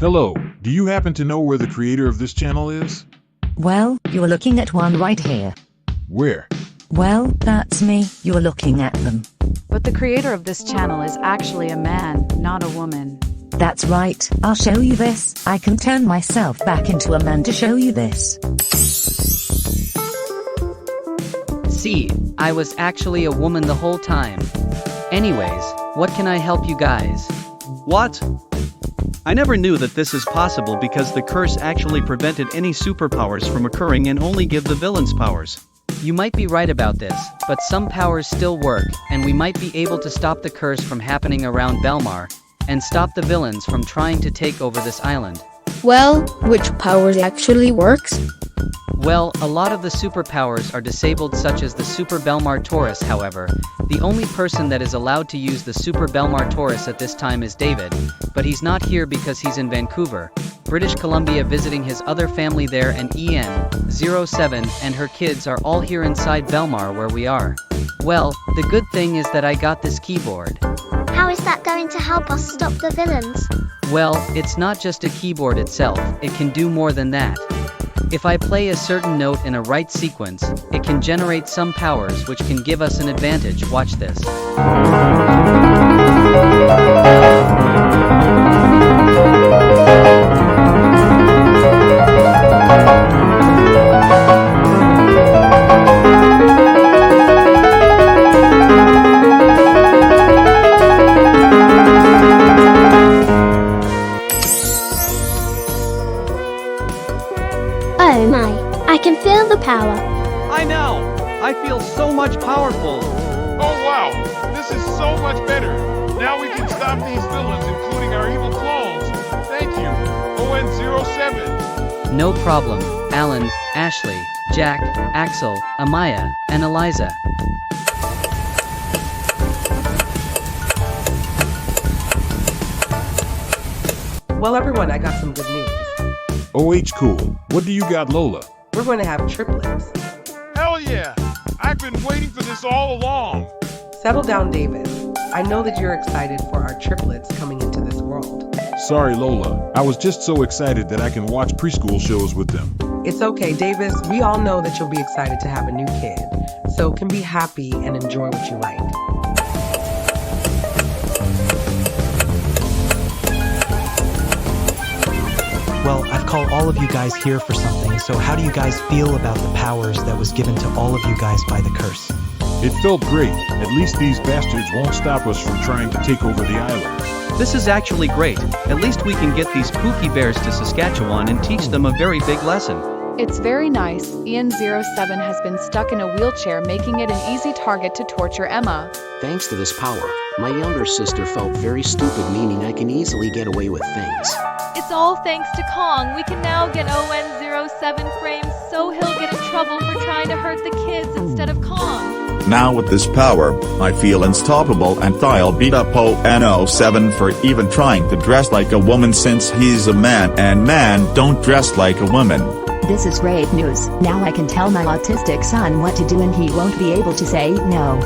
Hello, do you happen to know where the creator of this channel is? Well, you're looking at one right here. Where? Well, that's me, you're looking at them. But the creator of this channel is actually a man, not a woman. That's right, I'll show you this. I can turn myself back into a man to show you this. See, I was actually a woman the whole time. Anyways, what can I help you guys? What? I never knew that this is possible because the curse actually prevented any superpowers from occurring and only give the villains powers. You might be right about this, but some powers still work, and we might be able to stop the curse from happening around Belmar, and stop the villains from trying to take over this island. Well, which powers actually works? Well, a lot of the superpowers are disabled, such as the Super Belmar Taurus. However, the only person that is allowed to use the Super Belmar Taurus at this time is David, but he's not here because he's in Vancouver, British Columbia, visiting his other family there, and EN-07 and her kids are all here inside Belmar where we are. Well, the good thing is that I got this keyboard. How is that going to help us stop the villains? Well, it's not just a keyboard itself, it can do more than that. If I play a certain note in a right sequence, it can generate some powers which can give us an advantage. Watch this. Oh my, I can feel the power. I know! I feel so much powerful! Oh wow, this is so much better. Now we can stop these villains, including our evil clones. Thank you, ON07. No problem, Alan, Ashley, Jack, Axel, Amaya, and Eliza. Well, everyone, I got some good news. OH cool. What do you got, Lola? We're going to have triplets. Hell yeah, I've been waiting for this all along. Settle down, David. I know that you're excited for our triplets coming into this world. Sorry, Lola. I was just so excited that I can watch preschool shows with them. It's okay, Davis. We all know that you'll be excited to have a new kid, so can be happy and enjoy what you like. Well, I've called all of you guys here for something, so how do you guys feel about the powers that was given to all of you guys by the curse? It felt great. At least these bastards won't stop us from trying to take over the island. This is actually great. At least we can get these Pookie Bears to Saskatchewan and teach them a very big lesson. It's very nice. EN-07 has been stuck in a wheelchair, making it an easy target to torture Emma. Thanks to this power, my younger sister felt very stupid, meaning I can easily get away with things. It's all thanks to Kong. We can now get ON07 frames so he'll get in trouble for trying to hurt the kids instead of Kong. Now with this power, I feel unstoppable and I'll beat up ON07 for even trying to dress like a woman, since he's a man and man don't dress like a woman. This is great news. Now I can tell my autistic son what to do and he won't be able to say no.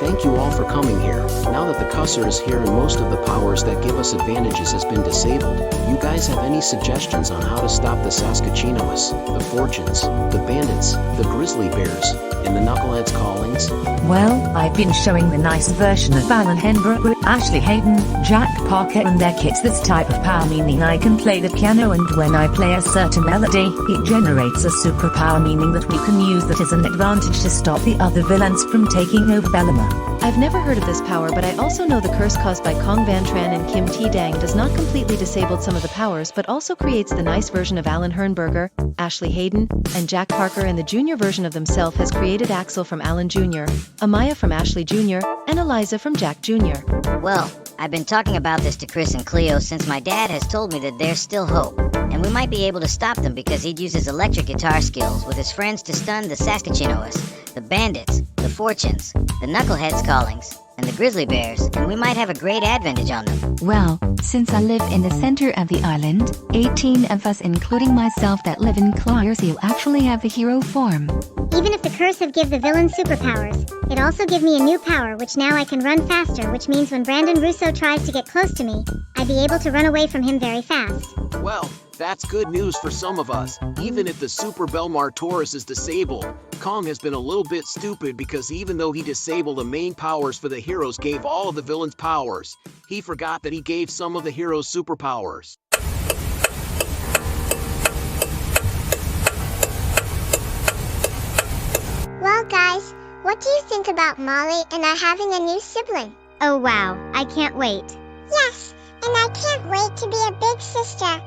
Thank you all for coming here. Now that the cusser is here and most of the powers that give us advantages has been disabled, you guys have any suggestions on how to stop the Saskatchenois, the Fortunes, the Bandits, the Grizzly Bears, and the Knuckleheads callings? Well, I've been showing the nice version of Alan Henberg, Ashley Hayden, Jack Parker and their kids this type of power, meaning I can play the piano, and when I play a certain melody, it generates a superpower, meaning that we can use that as an advantage to stop the other villains from taking over Belmar. I've never heard of this power, but I also know the curse caused by Kong Van Tran and Kim T-Dang does not completely disable some of the powers, but also creates the nice version of Alan Hernberger, Ashley Hayden, and Jack Parker, and the junior version of themselves has created Axel from Alan Jr., Amaya from Ashley Jr., and Eliza from Jack Jr. Well, I've been talking about this to Chris and Cleo since my dad has told me that there's still hope, and we might be able to stop them because he'd use his electric guitar skills with his friends to stun the Saskatchenois, the Bandits, the Fortunes, the Knuckleheads callings, and the Grizzly Bears, and we might have a great advantage on them. Well, since I live in the center of the island, 18 of us including myself that live in Clawyers, you actually have the hero form. Even if the curse have give the villains superpowers, It also gives me a new power, which now I can run faster, which means when Brandon Russo tries to get close to me, I'd be able to run away from him very fast. Well, that's good news for some of us. Even if the Super Belmar Taurus is disabled, Kong has been a little bit stupid because even though he disabled the main powers for the heroes, gave all of the villains powers, he forgot that he gave some of the heroes superpowers. Well guys, what do you think about Molly and I having a new sibling? Oh wow, I can't wait. Yes, and I can't wait to be a big sister.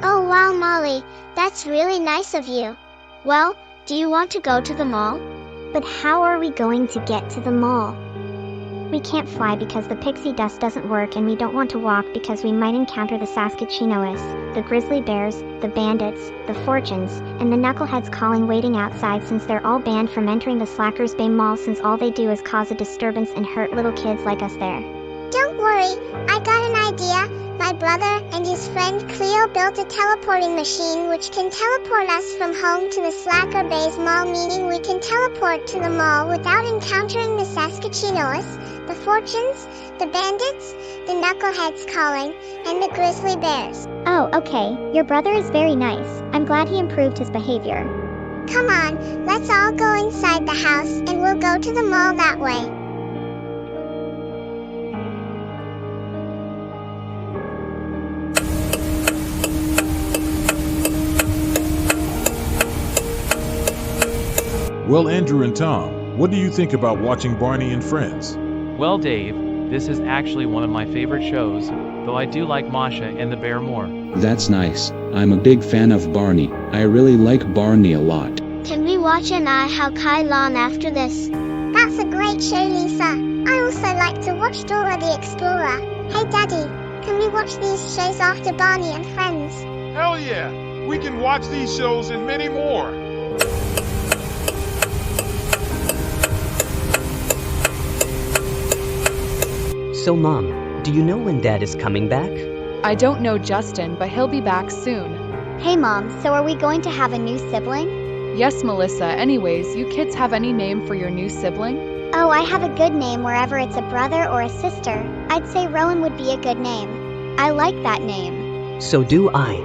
Oh wow, Molly, that's really nice of you. Well, do you want to go to the mall? But how are we going to get to the mall? We can't fly because the pixie dust doesn't work, and we don't want to walk because we might encounter the Saskatchenoists, the grizzly bears, the bandits, the fortunes, and the knuckleheads calling waiting outside, since they're all banned from entering the Slackers Bay Mall, since all they do is cause a disturbance and hurt little kids like us there. Don't worry, I got an idea. My brother and his friend Cleo built a teleporting machine which can teleport us from home to the Slacker Bays Mall, meaning we can teleport to the mall without encountering the Saskatchenoists, the fortunes, the bandits, the knuckleheads calling, and the grizzly bears. Oh, okay. Your brother is very nice. I'm glad he improved his behavior. Come on, let's all go inside the house and we'll go to the mall that way. Well, Andrew and Tom, what do you think about watching Barney and Friends? Well, Dave, this is actually one of my favorite shows, though I do like Masha and the Bear more. That's nice. I'm a big fan of Barney. I really like Barney a lot. Can we watch an I How Kai Lan after this? That's a great show, Lisa. I also like to watch Dora the Explorer. Hey, Daddy, can we watch these shows after Barney and Friends? Hell yeah! We can watch these shows and many more. So Mom, do you know when Dad is coming back? I don't know, Justin, but he'll be back soon. Hey Mom, so are we going to have a new sibling? Yes, Melissa. Anyways, you kids have any name for your new sibling? Oh, I have a good name wherever it's a brother or a sister. I'd say Rowan would be a good name. I like that name. So do I.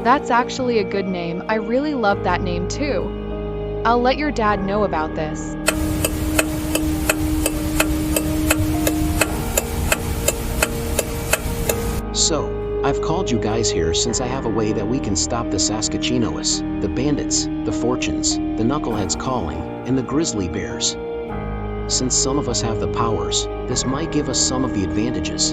That's actually a good name. I really love that name too. I'll let your dad know about this. So, I've called you guys here since I have a way that we can stop the Saskatchenoists, the bandits, the fortunes, the knuckleheads calling, and the grizzly bears. Since some of us have the powers, this might give us some of the advantages.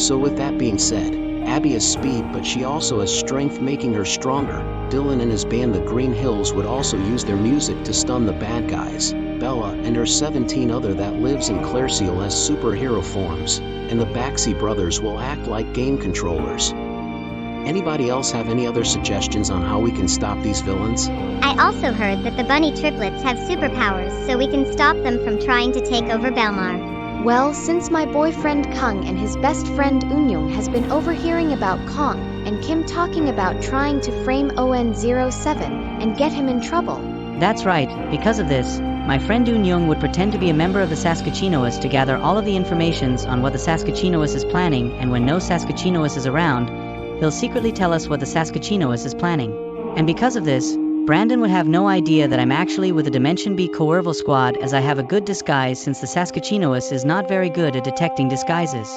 So with that being said, Abby has speed, but she also has strength, making her stronger. Dylan and his band the Green Hills would also use their music to stun the bad guys. Bella and her 17 other that lives in Clairseal as superhero forms, and the Baxi brothers will act like game controllers. Anybody else have any other suggestions on how we can stop these villains? I also heard that the bunny triplets have superpowers, so we can stop them from trying to take over Belmar. Well, since my boyfriend Kung and his best friend Eun Hyeok has been overhearing about Kong and Kim talking about trying to frame ON07 and get him in trouble. That's right. Because of this, my friend Eun Hyeok would pretend to be a member of the Saskatchenoists to gather all of the informations on what the Saskatchenoists is planning, and when no Saskatchenoists is around, he'll secretly tell us what the Saskatchenoists is planning. And because of this, Brandon would have no idea that I'm actually with the Dimension B Coerval Squad, as I have a good disguise since the Saskatchenoists is not very good at detecting disguises.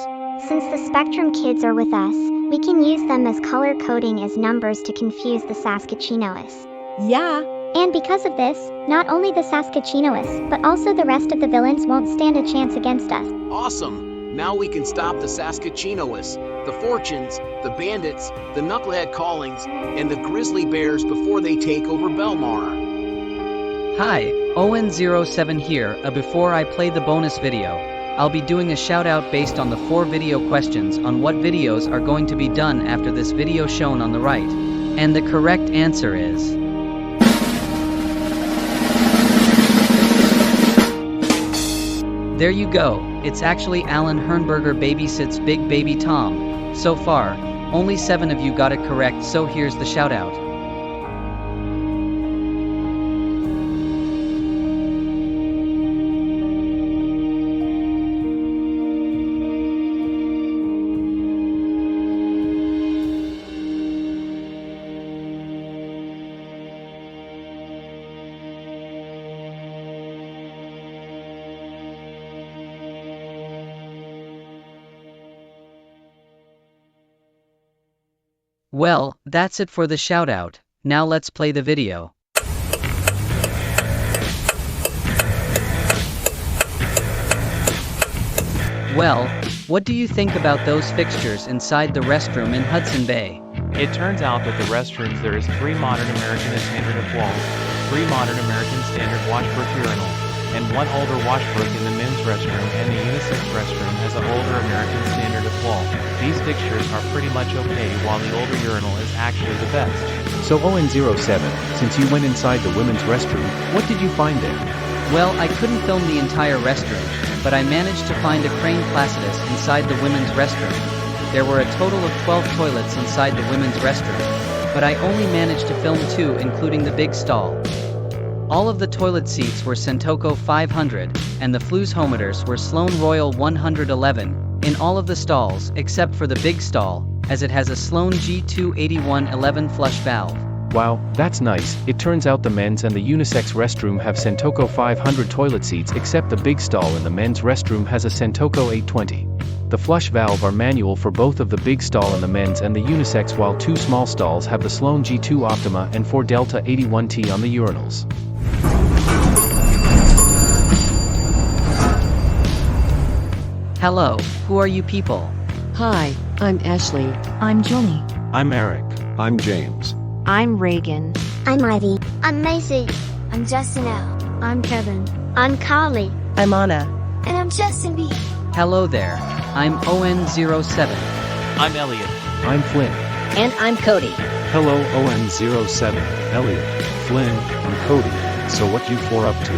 Since the Spectrum kids are with us, we can use them as color coding as numbers to confuse the Saskatchenoists. Yeah. And because of this, not only the Saskatchenoists, but also the rest of the villains won't stand a chance against us. Awesome! Now we can stop the Saskatchenoists, the fortunes, the bandits, the knucklehead callings, and the grizzly bears before they take over Belmar. Hi, Owen07 here. Before I play the bonus video, I'll be doing a shout out based on the 4 video questions on what videos are going to be done after this video shown on the right. And the correct answer is... There you go, it's actually Alan Hernberger babysits Big Baby Tom. So far, only 7 of you got it correct, so here's the shout out. Well, that's it for the shoutout. Now let's play the video. Well, what do you think about those fixtures inside the restroom in Hudson Bay? It turns out that the restrooms there is 3 modern American standard walls, 3 modern American standard washbrook urinal, and 1 older washbrook in the men's restroom, and the unisex restroom has an older American standard wall. These fixtures are pretty much okay, while the older urinal is actually the best. So ON07, since you went inside the women's restroom, what did you find there? Well, I couldn't film the entire restroom, but I managed to find a crane placidus inside the women's restroom. There were a total of 12 toilets inside the women's restroom, but I only managed to film 2, including the big stall. All of the toilet seats were Sentoco 500, and the fluxhometers were Sloan Royal 111, in all of the stalls except for the big stall, as it has a Sloan G28111 flush valve. Wow, that's nice. It turns out the men's and the unisex restroom have Sentoco 500 toilet seats, except the big stall in the men's restroom has a Sentoco 820. The flush valve are manual for both of the big stall in the men's and the unisex, while 2 small stalls have the Sloan G2 Optima and 4 Delta 81T on the urinals. Hello, who are you people? Hi, I'm Ashley. I'm Johnny. I'm Eric. I'm James. I'm Reagan. I'm Ivy. I'm Macy. I'm Justin L. I'm Kevin. I'm Carly. I'm Anna. And I'm Justin B. Hello there, I'm ON07. I'm Elliot. I'm Flynn. And I'm Cody. Hello ON07, Elliot, Flynn, and Cody. So what you 4 up to?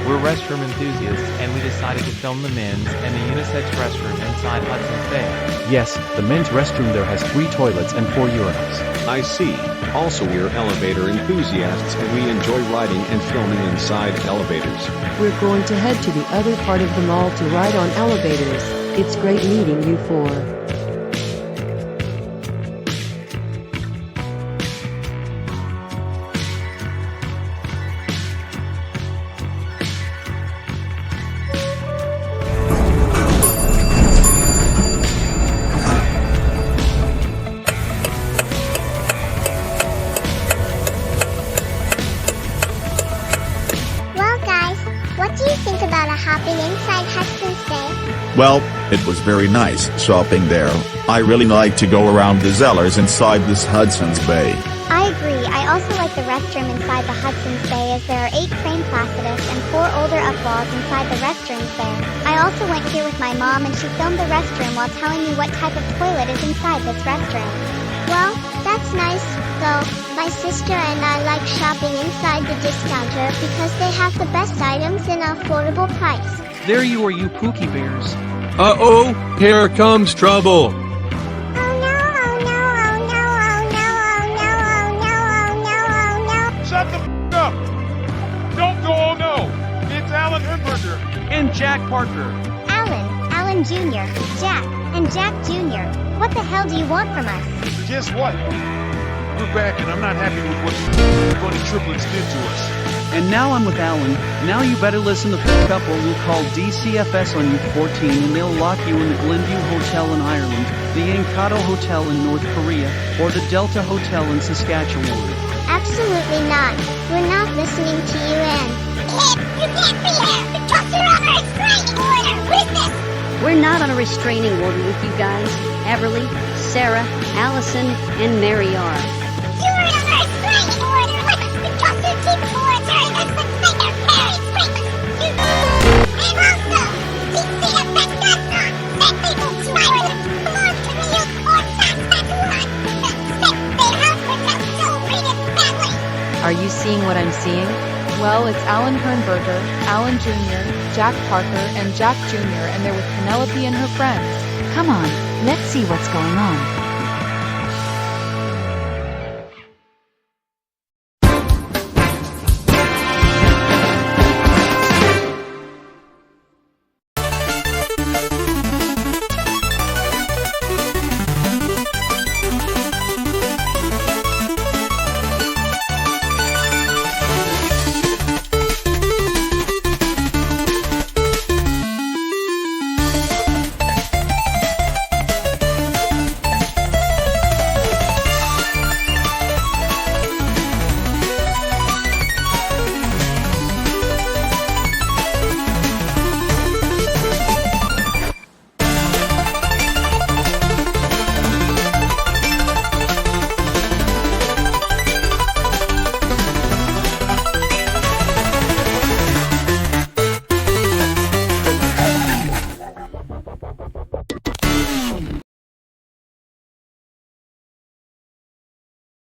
We're restroom enthusiasts, and we decided to film the men's and the unisex restroom inside Hudson's Bay. Yes, the men's restroom there has 3 toilets and 4 urinals. I see. Also, we're elevator enthusiasts and we enjoy riding and filming inside elevators. We're going to head to the other part of the mall to ride on elevators. It's great meeting you 4. Hopping inside Hudson's Bay? Well, it was very nice shopping there. I really like to go around the Zellers inside this Hudson's Bay. I agree. I also like the restroom inside the Hudson's Bay, as there are 8 crane placidus and 4 older upwalls inside the restrooms there. I also went here with my mom and she filmed the restroom while telling me what type of toilet is inside this restroom. Well, that's nice, though. My sister and I like shopping inside the discounter because they have the best items in an affordable price. There you are, you Pookie Bears. Uh-oh, here comes trouble. Shut the f*** up! Don't go, oh no! It's Alan Himberger! And Jack Parker. Alan Jr., Jack, and Jack Jr. What the hell do you want from us? Guess what? We're back and I'm not happy with what the funny triplets did to us. And now I'm with Alan. Now you better listen to the couple will call DCFS on you 14 and they'll lock you in the Glenview Hotel in Ireland, the Ankado Hotel in North Korea, or the Delta Hotel in Saskatchewan. Absolutely not. We're not listening to you and... Kid, you can't be here because you're on a restraining order. Who's this? We're not on a restraining order with you guys. Everly, Sarah, Allison, and Mary are. You are on a restraining order because you keep military and suspend their parents' treatment. You... And also, DCFS does not send people to Ireland. Come on, can we use or tax that one? Except they have without celebrated family. Are you seeing what I'm seeing? Well, it's Alan Hernberger, Alan Jr., Jack Parker, and Jack Jr., and they're with Penelope and her friends. Come on, let's see what's going on.